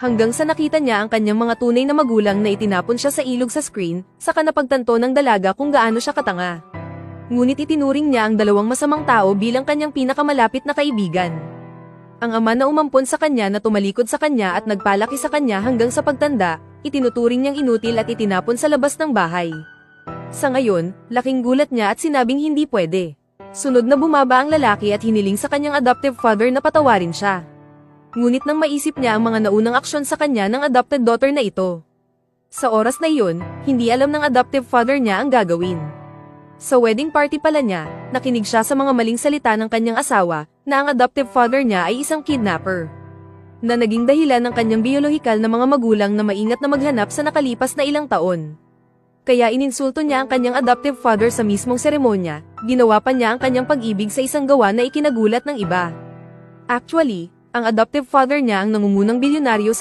Hanggang sa nakita niya ang kanyang mga tunay na magulang na itinapon siya sa ilog sa screen, saka napagtanto ng dalaga kung gaano siya katanga. Ngunit itinuring niya ang dalawang masamang tao bilang kanyang pinakamalapit na kaibigan. Ang ama na umampon sa kanya na tumalikod sa kanya at nagpalaki sa kanya hanggang sa pagtanda, itinuturing niyang inutil at itinapon sa labas ng bahay. Sa ngayon, laking gulat niya at sinabing hindi pwede. Sunod na bumaba ang lalaki at hiniling sa kanyang adoptive father na patawarin siya. Ngunit nang maisip niya ang mga naunang aksyon sa kanya ng adopted daughter na ito. Sa oras na iyon, hindi alam ng adoptive father niya ang gagawin. Sa wedding party pala niya, nakinig siya sa mga maling salita ng kanyang asawa, na ang adoptive father niya ay isang kidnapper. Na naging dahilan ng kanyang biolohikal na mga magulang na maingat na maghanap sa nakalipas na ilang taon. Kaya ininsulto niya ang kanyang adoptive father sa mismong seremonya, ginawa pa niya ang kanyang pag-ibig sa isang gawa na ikinagulat ng iba. Actually, ang adoptive father niya ang nangungunang bilyonaryo sa